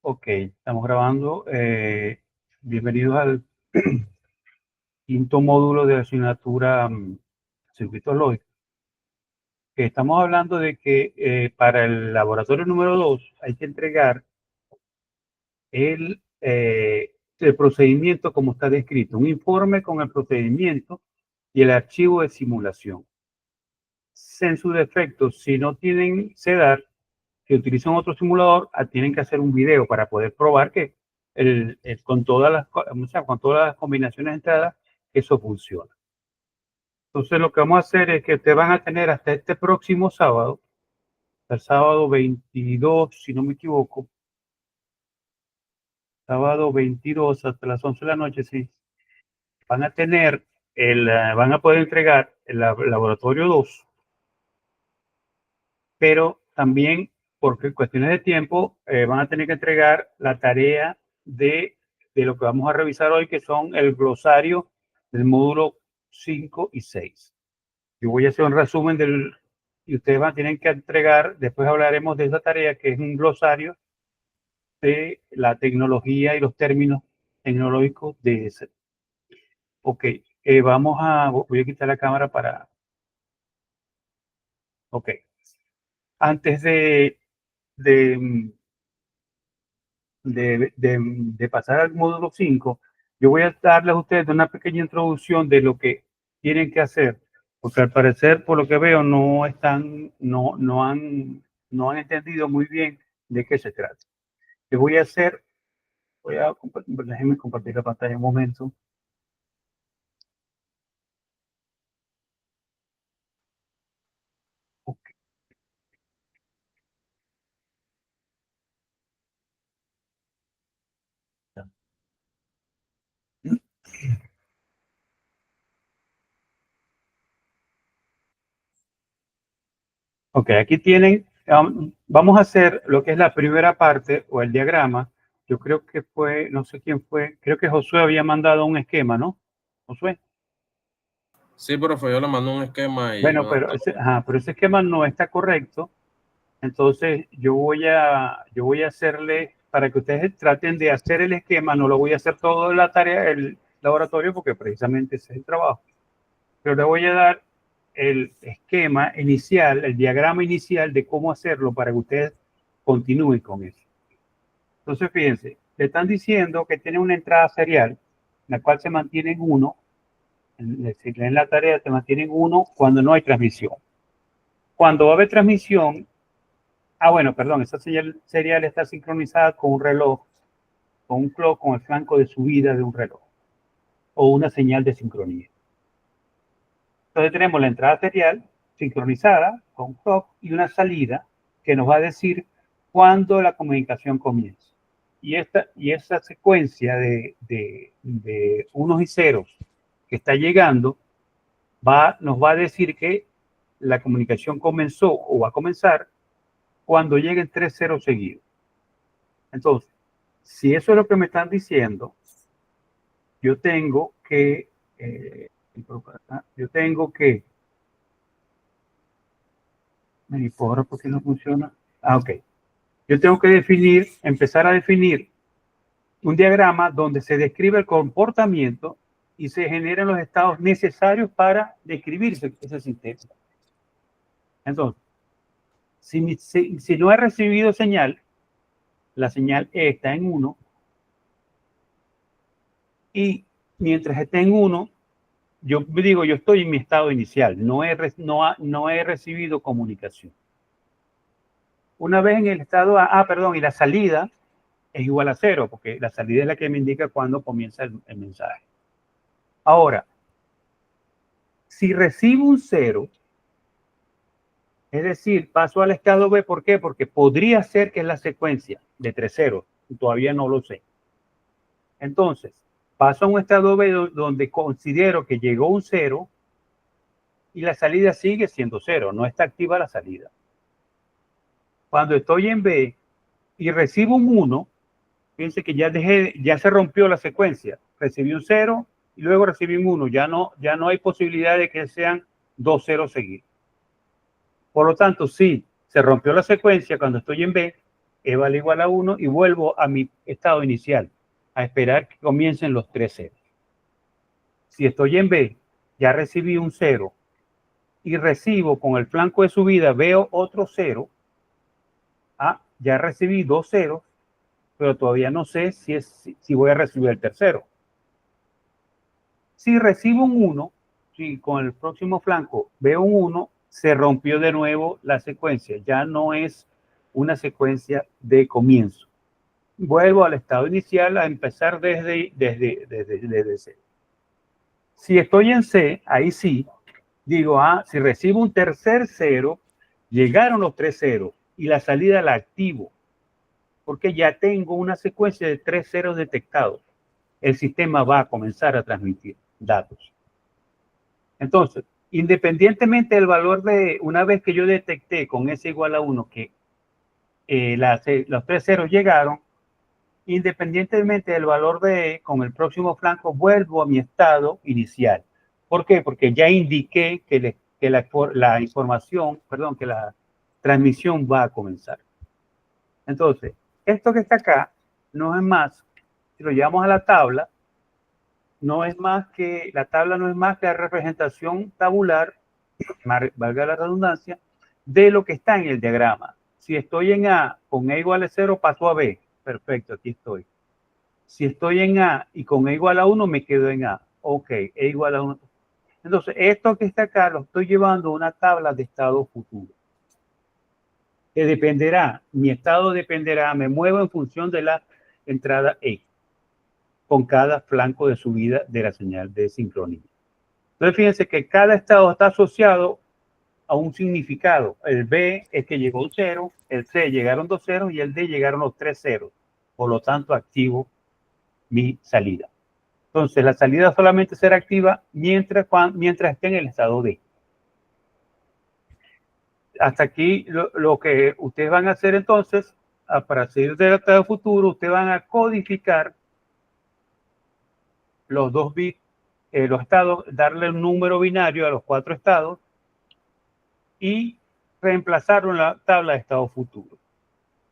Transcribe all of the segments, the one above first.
Ok, estamos grabando. Bienvenidos al quinto módulo de la asignatura Circuitos Lógicos. Estamos hablando de que para el laboratorio número 2 hay que entregar el procedimiento como está descrito, un informe con el procedimiento y el archivo de simulación. En su defecto, si no tienen CEDAR, que utilizan otro simulador, tienen que hacer un video para poder probar que con todas las combinaciones de entradas, eso funciona. Entonces, lo que vamos a hacer es que ustedes van a tener hasta este próximo sábado, el sábado 22, si no me equivoco, sábado 22 hasta las 11 de la noche, sí, van a tener van a poder entregar el laboratorio 2, pero también, porque cuestiones de tiempo, van a tener que entregar la tarea de lo que vamos a revisar hoy, que son el glosario del módulo 5 y 6. Yo voy a hacer un resumen y ustedes van a tener que entregar, después hablaremos de esa tarea, que es un glosario de la tecnología y los términos tecnológicos de ese. Ok, voy a quitar la cámara para... Ok. Antes de, de pasar al módulo 5, yo voy a darles a ustedes una pequeña introducción de lo que tienen que hacer, porque al parecer, por lo que veo, no han entendido muy bien de qué se trata. ¿Qué voy a hacer? Déjenme compartir la pantalla un momento. Okay. Ok, aquí tienen, vamos a hacer lo que es la primera parte o el diagrama. Yo creo que fue, no sé quién fue, creo que Josué había mandado un esquema, ¿no? Josué. Sí, profe, yo le mando un esquema y Bueno, pero ese esquema no está correcto. Entonces yo voy a hacerle, para que ustedes traten de hacer el esquema, no lo voy a hacer todo la tarea, el laboratorio, porque precisamente ese es el trabajo. Pero le voy a dar el esquema inicial, el diagrama inicial de cómo hacerlo para que ustedes continúen con eso. Entonces, fíjense, le están diciendo que tiene una entrada serial, la cual se mantiene en 1. Si leen la tarea, se mantiene en 1 cuando no hay transmisión. Cuando va a haber transmisión, bueno, perdón, esa señal serial está sincronizada con un reloj, con un clock, con el flanco de subida de un reloj, o una señal de sincronía. Entonces tenemos la entrada serial sincronizada con un clock y una salida que nos va a decir cuándo la comunicación comienza. Y esa secuencia de unos y ceros que está llegando nos va a decir que la comunicación comenzó o va a comenzar cuando lleguen 3 ceros seguidos. Entonces, si eso es lo que me están diciendo, yo tengo que ¿por qué no funciona? Ok. Yo tengo que empezar a definir un diagrama donde se describe el comportamiento y se generan los estados necesarios para describir ese sistema. Entonces, si no he recibido señal, la señal está en 1, y mientras esté en 1, yo estoy en mi estado inicial, no he recibido comunicación. Una vez en el estado y la salida es igual a 0, porque la salida es la que me indica cuándo comienza el mensaje. Ahora, si recibo un 0, es decir, paso al estado B. ¿Por qué? Porque podría ser que es la secuencia de 3 ceros, todavía no lo sé. Entonces, paso a un estado B donde considero que llegó un 0 y la salida sigue siendo 0, no está activa la salida. Cuando estoy en B y recibo un 1, fíjense que ya se rompió la secuencia. Recibí un 0 y luego recibí un 1. Ya no hay posibilidad de que sean 2 ceros seguidos. Por lo tanto, sí, se rompió la secuencia cuando estoy en B, E vale igual a 1 y vuelvo a mi estado inicial, a esperar que comiencen los 3 ceros. Si estoy en B, ya recibí un 0 y recibo con el flanco de subida, veo otro 0. Ya recibí 2 ceros, pero todavía no sé si voy a recibir el tercero. Si recibo un 1, si con el próximo flanco veo un 1, se rompió de nuevo la secuencia. Ya no es una secuencia de comienzo. Vuelvo al estado inicial a empezar desde C. Si estoy en C, ahí sí, digo, si recibo un tercer 0, llegaron los 3 ceros y la salida la activo, porque ya tengo una secuencia de 3 ceros detectados. El sistema va a comenzar a transmitir datos. Entonces, independientemente del valor de, una vez que yo detecté con S igual a 1 que los 3 ceros llegaron, independientemente del valor de E, con el próximo flanco vuelvo a mi estado inicial. ¿Por qué? Porque ya indiqué que la información, perdón, que la transmisión va a comenzar. Entonces, esto que está acá no es más, si lo llevamos a la tabla, la tabla no es más que la representación tabular, valga la redundancia, de lo que está en el diagrama. Si estoy en A con E igual a 0, paso a B. Perfecto, aquí estoy. Si estoy en A y con E igual a 1, me quedo en A. Ok, E igual a 1. Entonces, esto que está acá lo estoy llevando a una tabla de estado futuro. Que dependerá, mi estado dependerá, me muevo en función de la entrada E, con cada flanco de subida de la señal de sincronía. Entonces, fíjense que cada estado está asociado a un significado. El B es que llegó un 0, el C llegaron 2 ceros y el D llegaron los 3 ceros. Por lo tanto, activo mi salida. Entonces, la salida solamente será activa mientras esté en el estado D. Hasta aquí lo que ustedes van a hacer entonces, para seguir del estado futuro, ustedes van a codificar los 2 bits, los estados, darle un número binario a los 4 estados y reemplazarlo en la tabla de estado futuro.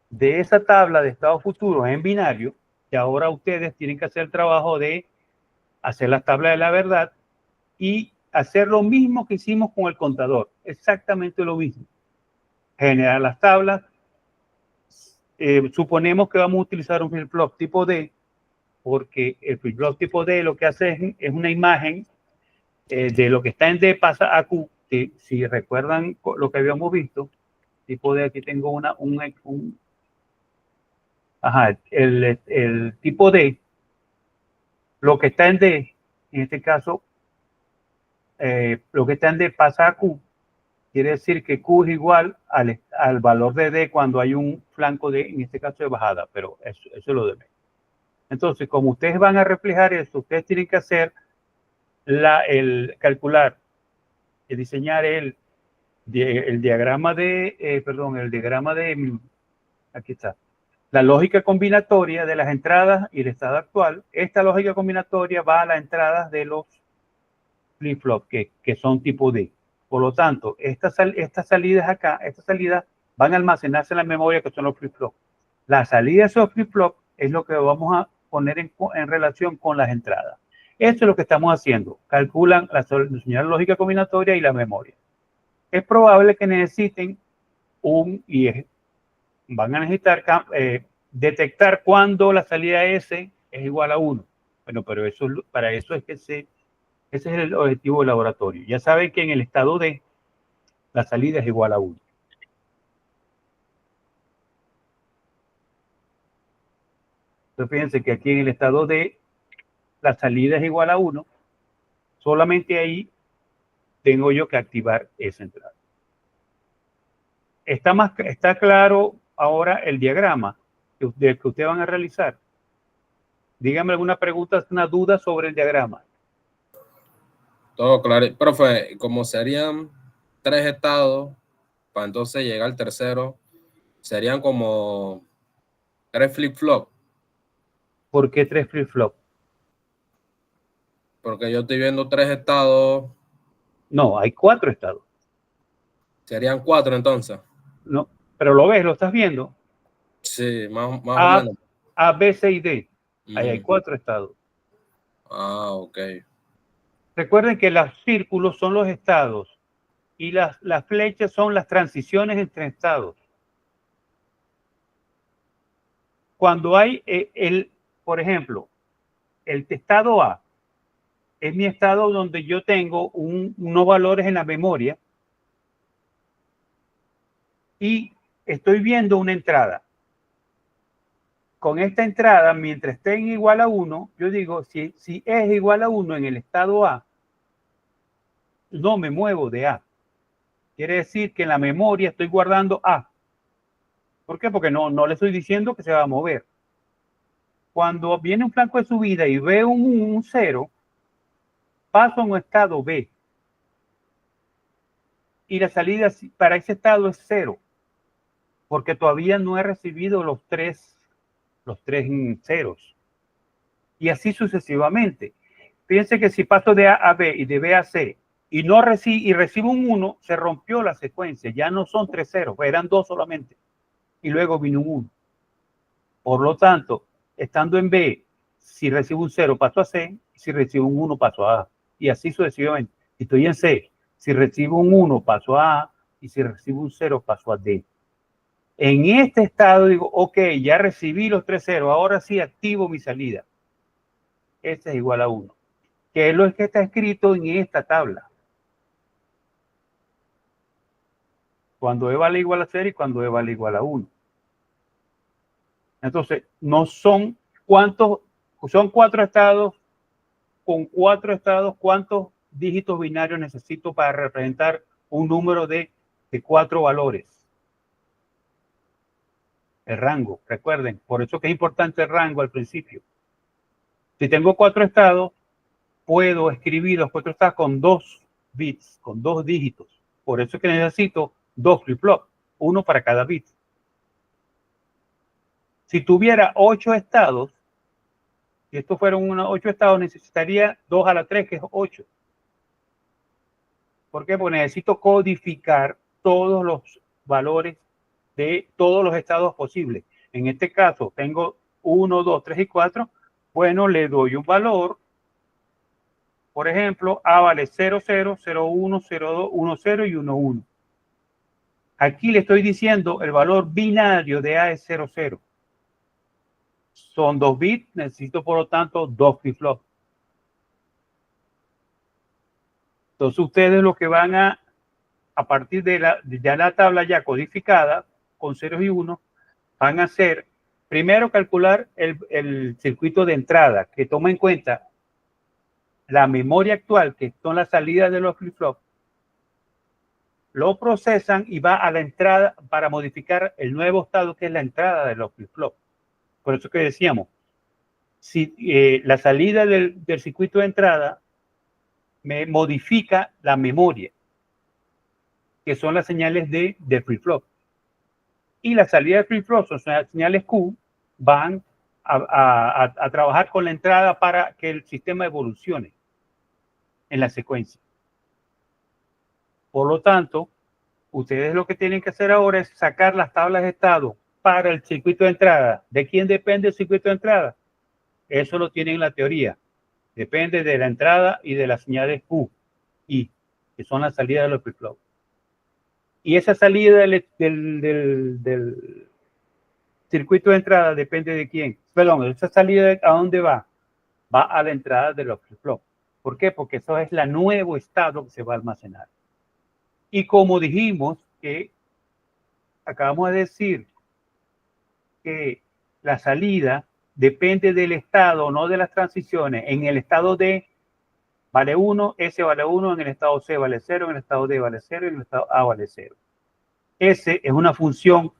De esa tabla de estado futuro en binario, que ahora ustedes tienen que hacer el trabajo de hacer la tabla de la verdad y hacer lo mismo que hicimos con el contador, exactamente lo mismo. Generar las tablas. Suponemos que vamos a utilizar un flip-flop tipo D, porque el flip-flop tipo D lo que hace es una imagen de lo que está en D pasa a Q. Si recuerdan lo que habíamos visto, tipo D, aquí tengo el tipo D, lo que está en D, en este caso, lo que está en D pasa a Q. Quiere decir que Q es igual al valor de D cuando hay un flanco de, en este caso, de bajada, pero eso es lo de menos. Entonces, como ustedes van a reflejar eso, ustedes tienen que hacer calcular, diseñar el diagrama aquí está, la lógica combinatoria de las entradas y el estado actual. Esta lógica combinatoria va a las entradas de los flip-flop que son tipo D. Por lo tanto, estas salidas acá, estas salidas van a almacenarse en la memoria, que son los flip-flop. La salida de esos flip-flop es lo que vamos a poner en relación con las entradas. Esto es lo que estamos haciendo. Calculan la señal lógica combinatoria y la memoria. Es probable que necesiten van a necesitar detectar cuándo la salida S es igual a 1. Bueno, pero para eso es que ese es el objetivo del laboratorio. Ya saben que en el estado D la salida es igual a 1. Entonces fíjense que aquí en el estado D la salida es igual a 1. Solamente ahí tengo yo que activar esa entrada. Está claro ahora el diagrama que ustedes van a realizar. Díganme alguna pregunta, una duda sobre el diagrama. Todo claro. Profe, como serían 3 estados, para entonces llegar al tercero, serían como 3 flip-flop. ¿Por qué 3 flip-flop? Porque yo estoy viendo 3 estados. No, hay 4 estados. Serían 4 entonces. No, pero lo ves, lo estás viendo. Sí, más o A, menos. A, B, C y D. Ahí hay Mm. 4 estados. Ah, ok. Recuerden que los círculos son los estados y las flechas son las transiciones entre estados. Cuando hay por ejemplo, el estado A es mi estado donde yo tengo unos valores en la memoria y estoy viendo una entrada. Con esta entrada, mientras esté en igual a 1, yo digo, si es igual a 1 en el estado A, no me muevo de A. Quiere decir que en la memoria estoy guardando A. ¿Por qué? Porque no le estoy diciendo que se va a mover. Cuando viene un flanco de subida y veo un 0, paso a un estado B. Y la salida para ese estado es 0. Porque todavía no he recibido los tres ceros. Y así sucesivamente. Fíjense que si paso de A a B y de B a C y recibo un 1, se rompió la secuencia. Ya no son 3 ceros, eran 2 solamente. Y luego vino un 1. Por lo tanto, estando en B, si recibo un 0 paso a C, si recibo un 1 paso a A. Y así sucesivamente. Si estoy en C, si recibo un 1 paso a A y si recibo un 0 paso a D. En este estado digo, ok, ya recibí los 3 ceros, ahora sí activo mi salida. Este es igual a 1. Que es lo que está escrito en esta tabla. Cuando E vale igual a 0 y cuando E vale igual a 1. Entonces, no son cuántos, son 4 estados. Con 4 estados, ¿cuántos dígitos binarios necesito para representar un número de 4 valores? El rango, recuerden, por eso que es importante el rango al principio. Si tengo 4 estados, puedo escribir los 4 estados con 2 bits, con 2 dígitos. Por eso es que necesito 2 flip-flops, uno para cada bit. Si tuviera 8 estados, si estos fueron 8 estados, necesitaría 2 a la 3, que es 8. ¿Por qué? Porque necesito codificar todos los valores de todos los estados posibles. En este caso, tengo 1, 2, 3 y 4. Bueno, le doy un valor. Por ejemplo, A vale 0, 0, 0, 1, 0, 2, 1, 0 y 1, 1. Aquí le estoy diciendo el valor binario de A es 0, 0. Son 2 bits, necesito por lo tanto 2 flip-flops. Entonces ustedes lo que van a partir de la tabla ya codificada, con ceros y unos, van a hacer, primero calcular el circuito de entrada, que toma en cuenta la memoria actual, que son las salidas de los flip-flops, lo procesan y va a la entrada para modificar el nuevo estado, que es la entrada de los flip-flops. Por eso que decíamos, si la salida del circuito de entrada me modifica la memoria, que son las señales de flip-flop. Y la salida de flip-flop son señales Q, van a trabajar con la entrada para que el sistema evolucione en la secuencia. Por lo tanto, ustedes lo que tienen que hacer ahora es sacar las tablas de estado para el circuito de entrada. ¿De quién depende el circuito de entrada? Eso lo tienen en la teoría. Depende de la entrada y de las señales Q y que son las salidas de los flip-flops. Y esa salida del circuito de entrada depende de quién. Perdón, esa salida a dónde va? Va a la entrada de los flip-flops. ¿Por qué? Porque eso es el nuevo estado que se va a almacenar. Y como dijimos que acabamos de decir que la salida depende del estado, no de las transiciones. En el estado D vale 1, S vale 1, en el estado C vale 0, en el estado D vale 0, en el estado A vale 0. S es una función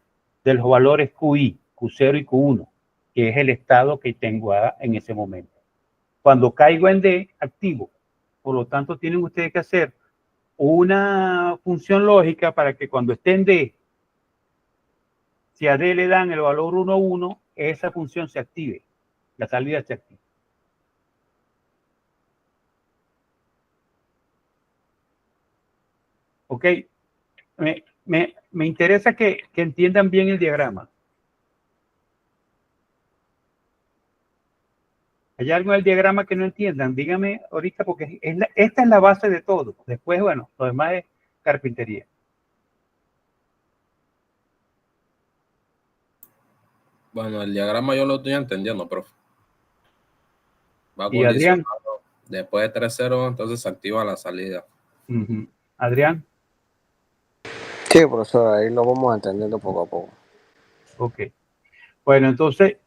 de los valores QI, Q0 y Q1, que es el estado que tengo en ese momento. Cuando caigo en D, activo. Por lo tanto, tienen ustedes que hacer una función lógica para que cuando esté en D, si a D le dan el valor 1, 1, esa función se active, la salida se activa. Ok, me interesa que entiendan bien el diagrama. ¿Hay algo en el diagrama que no entiendan? Dígame ahorita porque esta es la base de todo. Después, bueno, lo demás es carpintería. Bueno, el diagrama yo lo estoy entendiendo, profe. Va Y Adrián. condicionado. Después de 3 ceros, entonces se activa la salida. Adrián. Sí, profesor, ahí lo vamos entendiendo poco a poco. Ok. Bueno, entonces,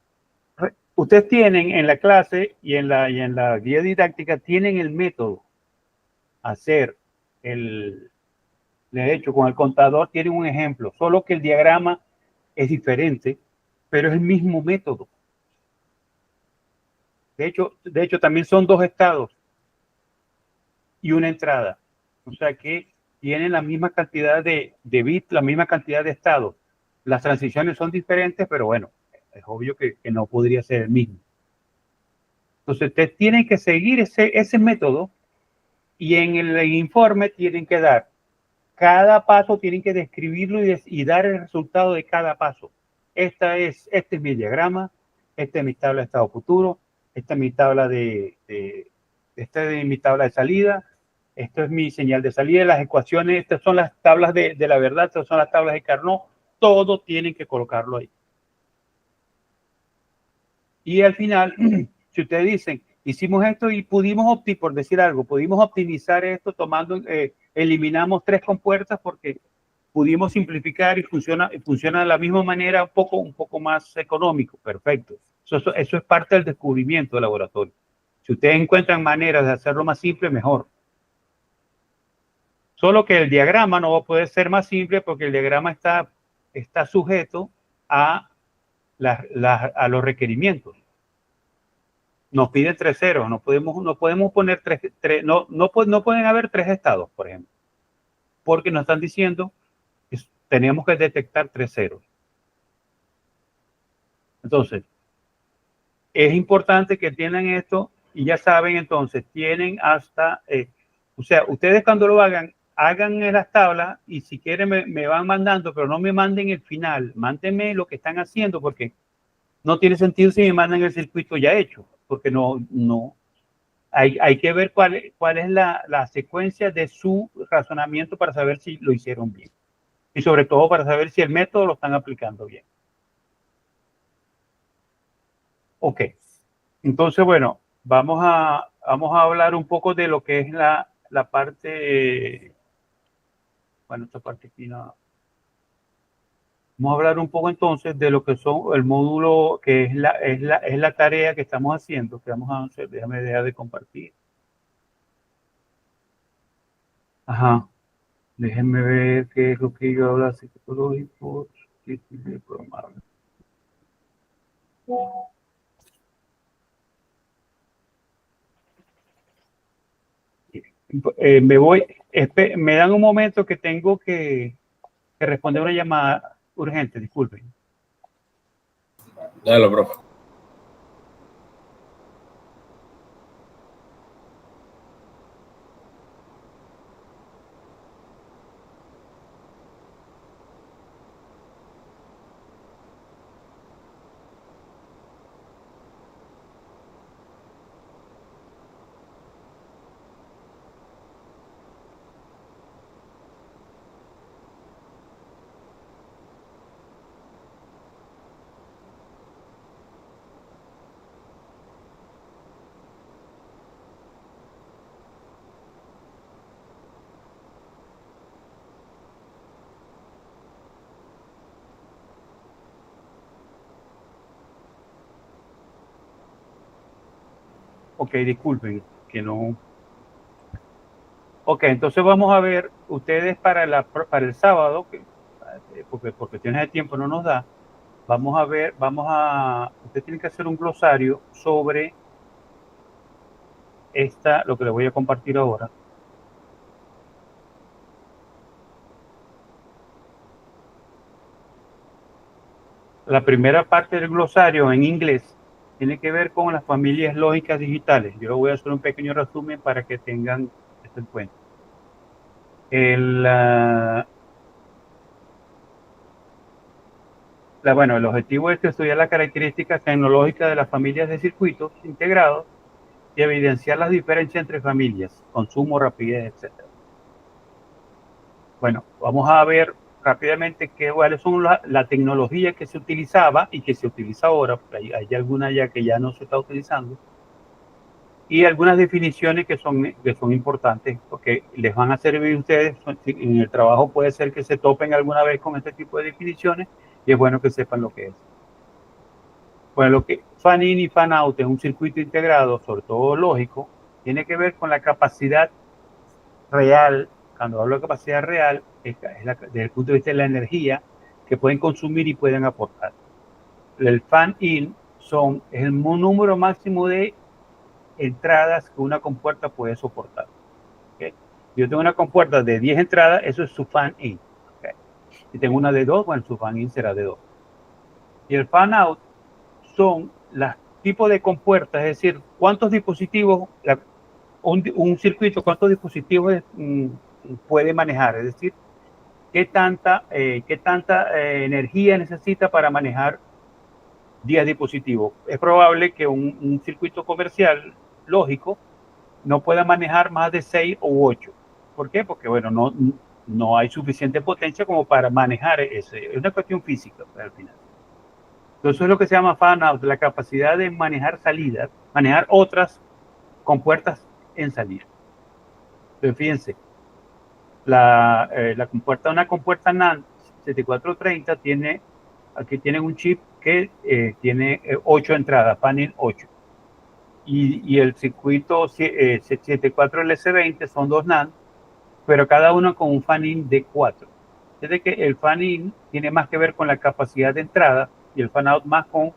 ustedes tienen en la clase y en la guía didáctica, tienen el método. Hacer de hecho, con el contador tienen un ejemplo, solo que el diagrama es diferente, pero es el mismo método. De hecho, también son 2 estados y una entrada. O sea que tienen la misma cantidad de bits, la misma cantidad de estados. Las transiciones son diferentes, pero bueno, es obvio que no podría ser el mismo. Entonces, ustedes tienen que seguir ese método y en el informe tienen que dar cada paso, tienen que describirlo y dar el resultado de cada paso. Este es mi diagrama, esta es mi tabla de estado futuro, esta es mi tabla esta es mi tabla de salida, esto es mi señal de salida, las ecuaciones, estas son las tablas de la verdad, estas son las tablas de Carnot, todo tienen que colocarlo ahí. Y al final, si ustedes dicen, hicimos esto y pudimos por decir algo, pudimos optimizar esto tomando, eliminamos 3 compuertas porque pudimos simplificar y funciona de la misma manera, un poco más económico. Perfecto. Eso es parte del descubrimiento del laboratorio. Si ustedes encuentran maneras de hacerlo más simple, mejor. Solo que el diagrama no puede ser más simple porque el diagrama está sujeto a los requerimientos. Nos piden 3 ceros, no podemos poner no pueden haber 3 estados, por ejemplo, porque nos están diciendo que tenemos que detectar 3 ceros. Entonces, es importante que entiendan esto y ya saben, entonces, tienen hasta, o sea, ustedes cuando lo hagan en las tablas y si quieren me van mandando, pero no me manden el final, mándenme lo que están haciendo porque no tiene sentido si me mandan el circuito ya hecho, porque hay que ver cuál es la secuencia de su razonamiento para saber si lo hicieron bien. Y sobre todo para saber si el método lo están aplicando bien. Ok. Entonces, bueno, vamos a hablar un poco de lo que es la parte, bueno, esta parte aquí no. Vamos a hablar un poco entonces de lo que son el módulo, que es la tarea que estamos haciendo, que vamos a hacer. Déjame dejar de compartir. Ajá. Déjenme ver qué es lo que yo hablo psicológico, programable. Me dan un momento que tengo que responder una llamada urgente, disculpen. Dale, profe. Ok, disculpen, que no. Ok, entonces vamos a ver, ustedes para el sábado, porque por cuestiones de tiempo no nos da, vamos a ver, ustedes tienen que hacer un glosario sobre lo que les voy a compartir ahora. La primera parte del glosario en inglés tiene que ver con las familias lógicas digitales. Yo voy a hacer un pequeño resumen para que tengan esto en cuenta. Bueno, el objetivo es estudiar las características tecnológicas de las familias de circuitos integrados y evidenciar las diferencias entre familias, consumo, rapidez, etcétera. Bueno, vamos a ver rápidamente cuáles son la tecnología que se utilizaba y que se utiliza ahora, porque hay alguna ya que ya no se está utilizando, y algunas definiciones que son importantes porque les van a servir a ustedes en el trabajo. Puede ser que se topen alguna vez con este tipo de definiciones y es bueno que sepan lo que es. Bueno, lo que fan in y fan out en un circuito integrado, sobre todo lógico, tiene que ver con la capacidad real. Cuando hablo de capacidad real, desde el punto de vista de la energía que pueden consumir y pueden aportar. El fan in es el número máximo de entradas que una compuerta puede soportar. ¿Okay? Yo tengo una compuerta de 10 entradas, eso es su fan in. ¿Okay? Si tengo una de 2, bueno, su fan in será de 2. Y el fan out son los tipos de compuertas, es decir, cuántos dispositivos, un circuito, cuántos dispositivos puede manejar, es decir, qué tanta energía necesita para manejar 10 dispositivos. Es probable que un circuito comercial lógico no pueda manejar más de 6 u 8. ¿Por qué? Porque, bueno, no hay suficiente potencia como para manejar ese. Es una cuestión física al final. Entonces, es lo que se llama fan out, la capacidad de manejar salidas, manejar otras compuertas en salida. Entonces, fíjense, una compuerta NAND 7430 aquí tienen un chip que tiene 8 entradas, panel 8. Y el circuito 74LC20 son 2 NAND, pero cada uno con un fan-in de 4. Es que el fan-in tiene más que ver con la capacidad de entrada y el fan-out más con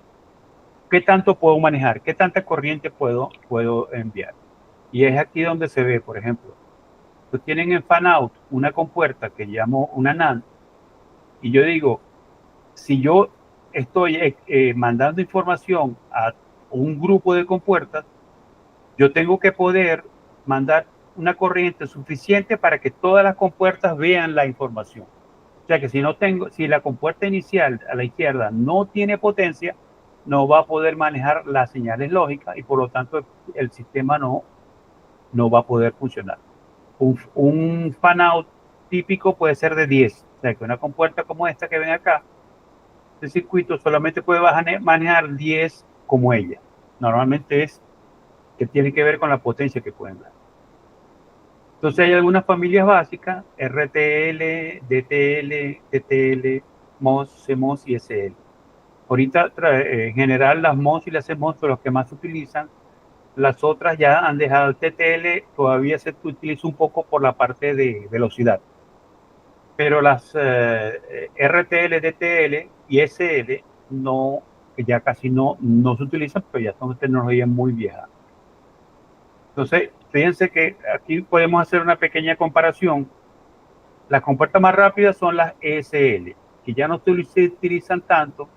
qué tanto puedo manejar, qué tanta corriente puedo enviar. Y es aquí donde se ve, por ejemplo, tienen en fan-out una compuerta que llamo una NAND, y yo digo, si yo estoy mandando información a un grupo de compuertas, yo tengo que poder mandar una corriente suficiente para que todas las compuertas vean la información. O sea que si la compuerta inicial a la izquierda no tiene potencia, no va a poder manejar las señales lógicas y por lo tanto el sistema no va a poder funcionar. Un fan out típico puede ser de 10. O sea que una compuerta como esta que ven acá, este circuito solamente puede manejar 10 como ella. Normalmente es que tiene que ver con la potencia que pueden dar. Entonces hay algunas familias básicas, RTL, DTL, TTL, MOS, CMOS y SL. Ahorita en general las MOS y las CMOS son los que más se utilizan. Las otras ya han dejado el TTL, todavía se utiliza un poco por la parte de velocidad. Pero las RTL, DTL y SL ya casi no se utilizan, pero ya son tecnologías muy viejas. Entonces, fíjense que aquí podemos hacer una pequeña comparación. Las compuertas más rápidas son las ESL, que ya no se utilizan tanto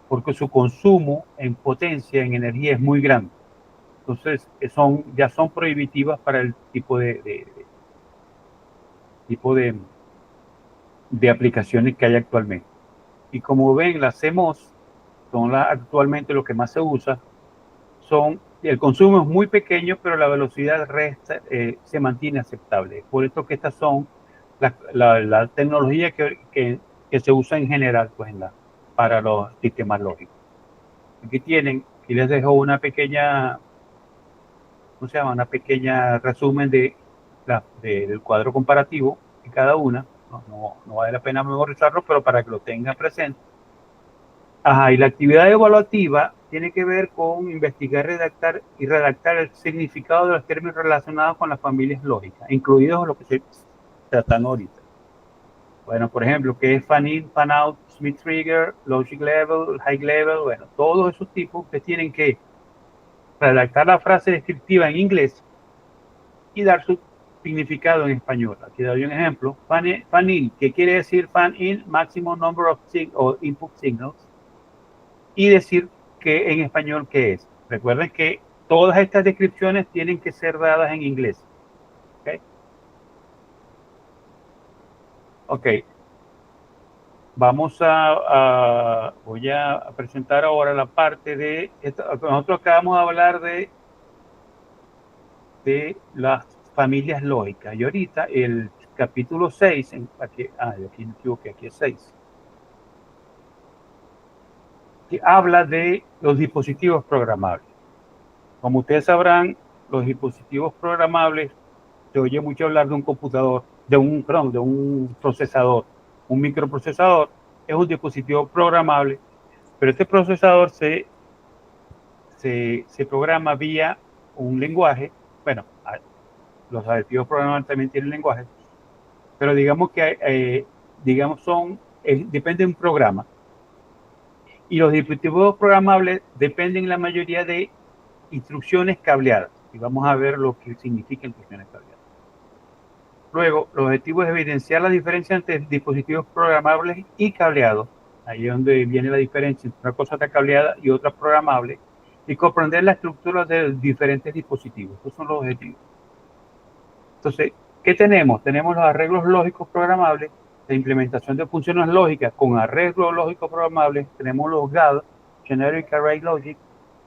porque su consumo en potencia, en energía es muy grande. Entonces, ya son prohibitivas para el tipo de aplicaciones que hay actualmente. Y como ven, las CMOS son actualmente lo que más se usa. El consumo es muy pequeño, pero la velocidad se mantiene aceptable. Por esto que estas son la tecnología que se usa en general pues, para los sistemas lógicos. Aquí les dejo una pequeña, ¿cómo se llama? Una pequeña resumen del cuadro comparativo de cada una. No vale la pena memorizarlo, pero para que lo tengan presente. Ajá, y la actividad evaluativa tiene que ver con investigar, redactar el significado de los términos relacionados con las familias lógicas, incluidos los que se tratan ahorita. Bueno, por ejemplo, ¿qué es fan in, fan out, Smith trigger, logic level, high level? Bueno, todos esos tipos que tienen que redactar la frase descriptiva en inglés y dar su significado en español. Aquí doy un ejemplo. Fan in, ¿qué quiere decir fan in? Maximum number of input signals. Y decir que en español qué es. Recuerden que todas estas descripciones tienen que ser dadas en inglés. Ok. voy a presentar ahora la parte de nosotros acabamos de hablar de las familias lógicas y ahorita el capítulo 6 aquí me equivoqué, aquí es 6, que habla de los dispositivos programables. Como ustedes sabrán, los dispositivos programables, se oye mucho hablar de un computador, de un procesador. Un microprocesador es un dispositivo programable, pero este procesador se programa vía un lenguaje. Bueno, los adjetivos programables también tienen lenguaje, pero digamos que depende de un programa. Y los dispositivos programables dependen la mayoría de instrucciones cableadas. Y vamos a ver lo que significa instrucciones cableadas. Luego, el objetivo es evidenciar la diferencia entre dispositivos programables y cableados. Ahí es donde viene la diferencia entre una cosa está cableada y otra programable. Y comprender la estructura de diferentes dispositivos. Esos son los objetivos. Entonces, ¿qué tenemos? Tenemos los arreglos lógicos programables, la implementación de funciones lógicas con arreglos lógicos programables. Tenemos los GAL, Generic Array Logic,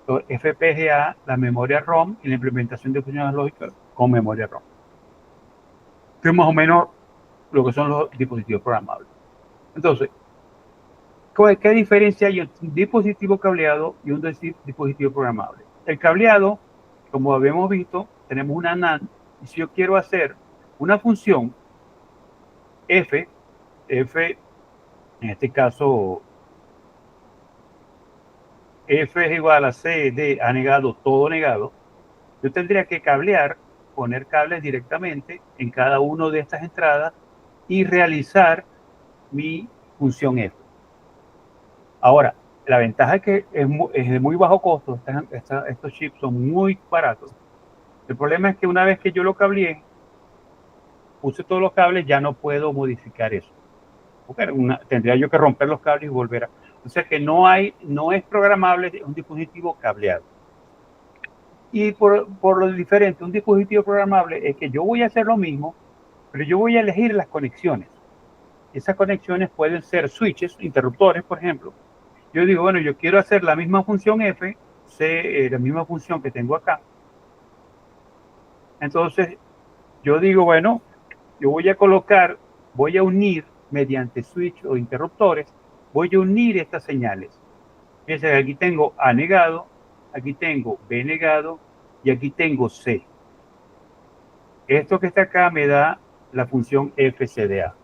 los FPGA, la memoria ROM y la implementación de funciones lógicas con memoria ROM. Que es más o menos lo que son los dispositivos programables. Entonces, ¿qué diferencia hay entre un dispositivo cableado y un dispositivo programable? El cableado, como habíamos visto, tenemos una NAND, y si yo quiero hacer una función F, en este caso, F es igual a C de A negado, todo negado, yo tendría que poner cables directamente en cada una de estas entradas y realizar mi función F. Ahora, la ventaja es que es de muy bajo costo, estos chips son muy baratos. El problema es que una vez que yo lo cableé, puse todos los cables, ya no puedo modificar eso. Tendría yo que romper los cables y volver a... O sea que no es programable un dispositivo cableado. Y por lo diferente, un dispositivo programable es que yo voy a hacer lo mismo, pero yo voy a elegir las conexiones. Esas conexiones pueden ser switches, interruptores, por ejemplo. Yo digo, bueno, yo quiero hacer la misma función F, la misma función que tengo acá. Entonces, yo digo, bueno, yo voy a unir mediante switch o interruptores, voy a unir estas señales. Fíjense, aquí tengo A negado, aquí tengo B negado y aquí tengo C. Esto que está acá me da la función FCDA.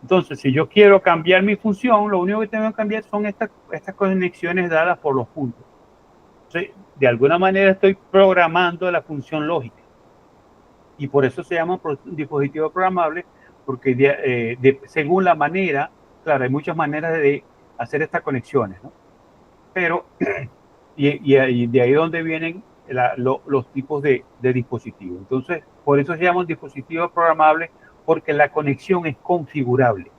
Entonces, si yo quiero cambiar mi función, lo único que tengo que cambiar son estas conexiones dadas por los puntos. Entonces, de alguna manera estoy programando la función lógica. Y por eso se llama dispositivo programable, porque según la manera, claro, hay muchas maneras de hacer estas conexiones, ¿no? Pero, y de ahí donde vienen los tipos de dispositivos. Entonces, por eso se llama un dispositivo programable, porque la conexión es configurable.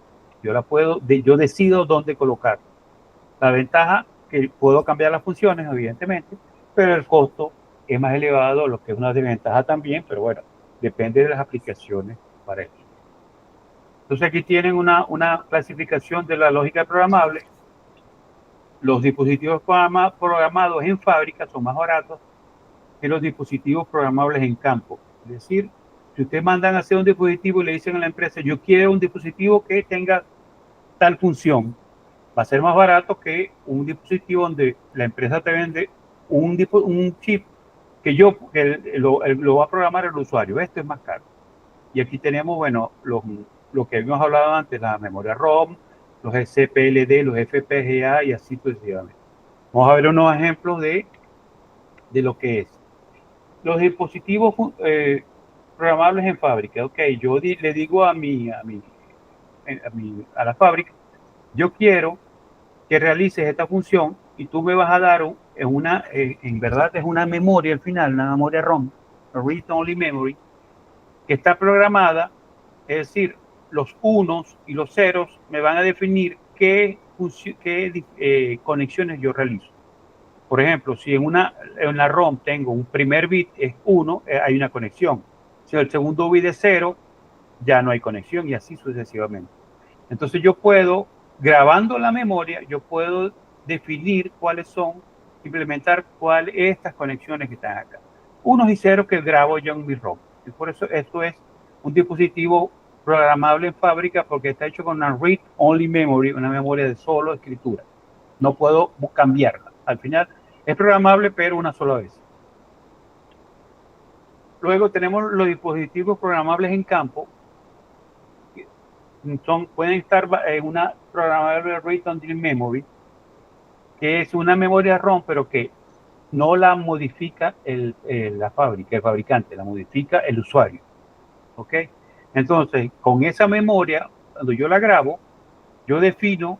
Yo decido dónde colocar. La ventaja que puedo cambiar las funciones, evidentemente, pero el costo es más elevado, lo que es una desventaja también, pero bueno, depende de las aplicaciones para eso. Entonces aquí tienen una clasificación de la lógica programable. Los dispositivos programados en fábrica son más baratos que los dispositivos programables en campo. Es decir, si ustedes mandan a hacer un dispositivo y le dicen a la empresa, yo quiero un dispositivo que tenga tal función, va a ser más barato que un dispositivo donde la empresa te vende un chip que lo va a programar el usuario. Esto es más caro. Y aquí tenemos, bueno, lo que habíamos hablado antes, la memoria ROM, los CPLD, los FPGA y así sucesivamente. Vamos a ver unos ejemplos de lo que es. Los dispositivos programables en fábrica. Ok, yo le digo a la fábrica, yo quiero que realices esta función y tú me vas a dar en verdad es una memoria al final, una memoria ROM, Read Only Memory, que está programada, es decir, los unos y los ceros me van a definir qué conexiones yo realizo. Por ejemplo, si en la ROM tengo un primer bit es 1, hay una conexión. Si el segundo bit es 0, ya no hay conexión y así sucesivamente. Entonces yo puedo grabando la memoria, yo puedo definir cuáles son, implementar cuáles estas conexiones que están acá. Unos y ceros que grabo yo en mi ROM. Y por eso esto es un dispositivo programable en fábrica porque está hecho con una read-only memory, una memoria de solo escritura. No puedo cambiarla. Al final es programable, pero una sola vez. Luego tenemos los dispositivos programables en campo. Pueden estar en una programable read-only memory, que es una memoria ROM, pero que no la modifica la fábrica, el fabricante, la modifica el usuario. ¿Ok? Entonces, con esa memoria, cuando yo la grabo, yo defino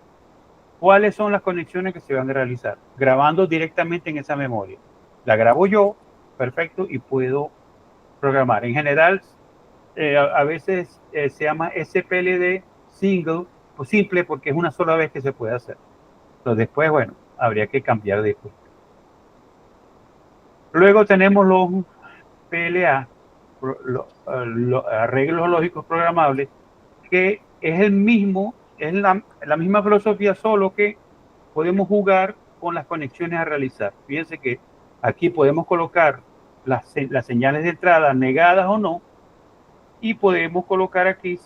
cuáles son las conexiones que se van a realizar, grabando directamente en esa memoria. La grabo yo, perfecto, y puedo programar. En general, a veces se llama SPLD single, o simple, porque es una sola vez que se puede hacer. Entonces, después, bueno, habría que cambiar de cuestión. Luego tenemos los PLA, los arreglos lógicos programables, que es el mismo, es la misma filosofía, solo que podemos jugar con las conexiones a realizar. Fíjense que aquí podemos colocar las señales de entrada negadas o no, y podemos colocar aquí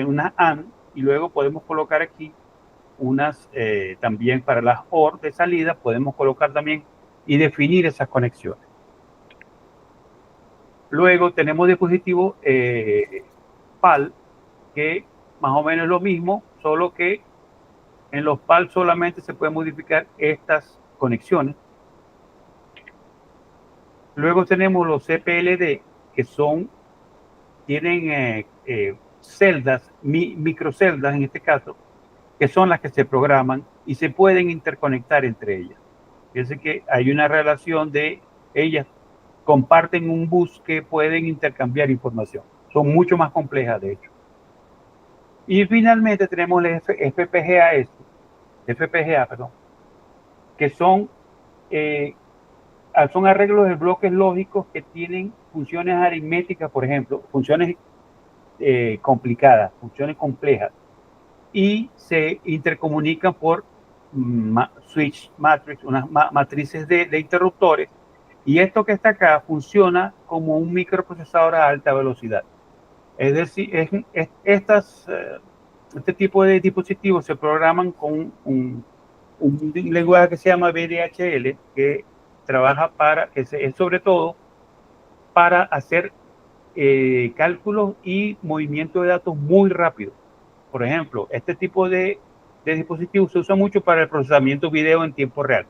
unas AND, y luego podemos colocar aquí unas también para las OR de salida, podemos colocar también y definir esas conexiones. Luego tenemos dispositivos PAL, que más o menos es lo mismo, solo que en los PAL solamente se pueden modificar estas conexiones. Luego tenemos los CPLD, que tienen celdas, microceldas en este caso, que son las que se programan y se pueden interconectar entre ellas. Fíjense que hay una relación de ellas, comparten un bus que pueden intercambiar información. Son mucho más complejas, de hecho. Y finalmente tenemos el FPGA, que son arreglos de bloques lógicos que tienen funciones aritméticas, por ejemplo, funciones complicadas, funciones complejas, y se intercomunican por switch matrix, unas matrices de interruptores, y esto que está acá funciona como un microprocesador a alta velocidad. Es decir, este tipo de dispositivos se programan con un lenguaje que se llama VDHL, que trabaja es sobre todo para hacer cálculos y movimiento de datos muy rápido. Por ejemplo, este tipo de dispositivos se usa mucho para el procesamiento video en tiempo real,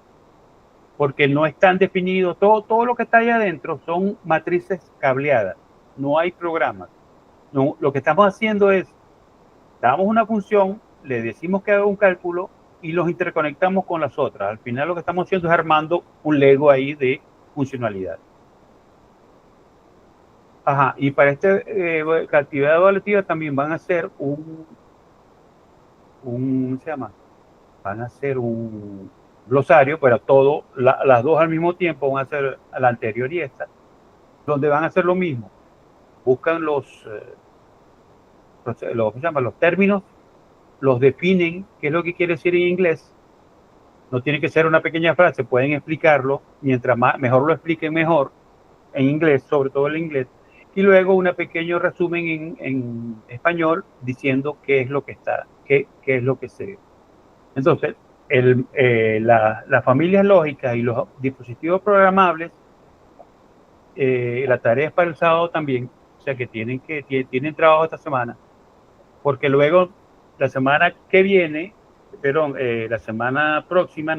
porque no están definidos, todo lo que está ahí adentro son matrices cableadas, no hay programas. No, lo que estamos haciendo es, damos una función, le decimos que haga un cálculo y los interconectamos con las otras. Al final lo que estamos haciendo es armando un Lego ahí de funcionalidad. Ajá, y para esta actividad evaluativa también van a hacer ¿se llama? Van a hacer un glosario para las dos al mismo tiempo, van a hacer la anterior y esta, donde van a hacer lo mismo. Buscan los términos, los definen, qué es lo que quiere decir en inglés. No tiene que ser una pequeña frase, pueden explicarlo, mientras mejor lo expliquen mejor, en inglés, sobre todo en inglés, y luego un pequeño resumen en español diciendo qué es lo que qué es lo que se ve. Entonces, las familias lógicas y los dispositivos programables, la tarea es para el sábado también, o sea que tienen trabajo esta semana, porque luego la semana que viene, la semana próxima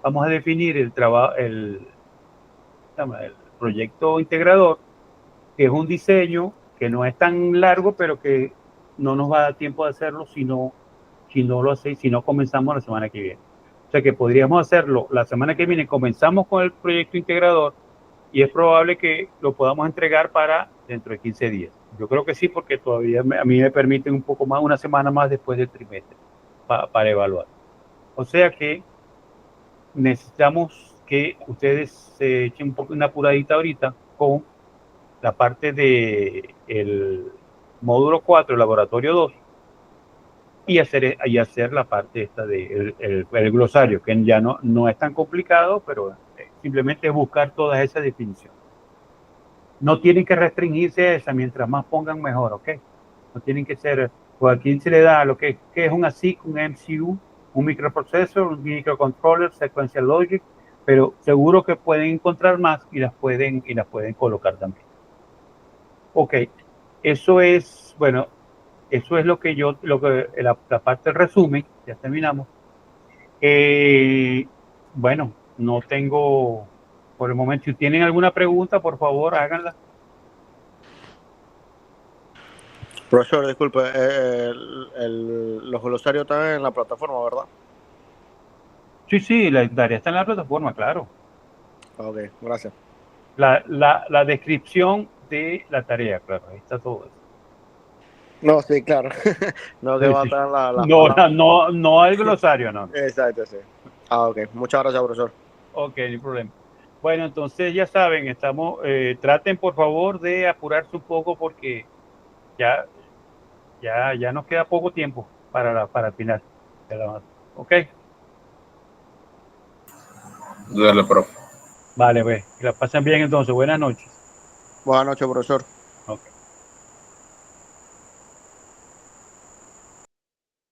vamos a definir el proyecto integrador, que es un diseño que no es tan largo, pero que no nos va a dar tiempo de hacerlo si no comenzamos la semana que viene. O sea que podríamos hacerlo la semana que viene, comenzamos con el proyecto integrador y es probable que lo podamos entregar para dentro de 15 días. Yo creo que sí, porque todavía a mí me permiten un poco más, una semana más después del trimestre para evaluar. O sea que necesitamos que ustedes se echen una apuradita ahorita con la parte del módulo 4, laboratorio 2, y hacer la parte esta de el glosario, que ya no es tan complicado, pero simplemente buscar todas esas definiciones. No tienen que restringirse a esa, mientras más pongan mejor, ¿ok? No tienen que ser, pues aquí se le da lo que es un ASIC, un MCU, un microprocessor, un microcontroller, sequential logic, pero seguro que pueden encontrar más y las pueden colocar también. Ok, eso es, bueno, eso es lo que la parte del resumen, ya terminamos. Bueno, no tengo por el momento. Si tienen alguna pregunta, por favor, háganla. Profesor, disculpe, los glosarios están en la plataforma, ¿verdad? Sí, la tarea está en la plataforma, claro. Ok, gracias. La descripción de la tarea, claro, ahí está todo eso. No, sí, claro. No que Sí, va a sí. estar las No, palabras. no el glosario, no. Exacto, sí. Ok, muchas gracias, profesor. Ok, no hay problema. Bueno, entonces ya saben, traten por favor de apurarse un poco porque ya, ya nos queda poco tiempo para el final. Ok, Dale, profe. vale, pues, que la pasen bien entonces. Buenas noches. Buenas noches, profesor.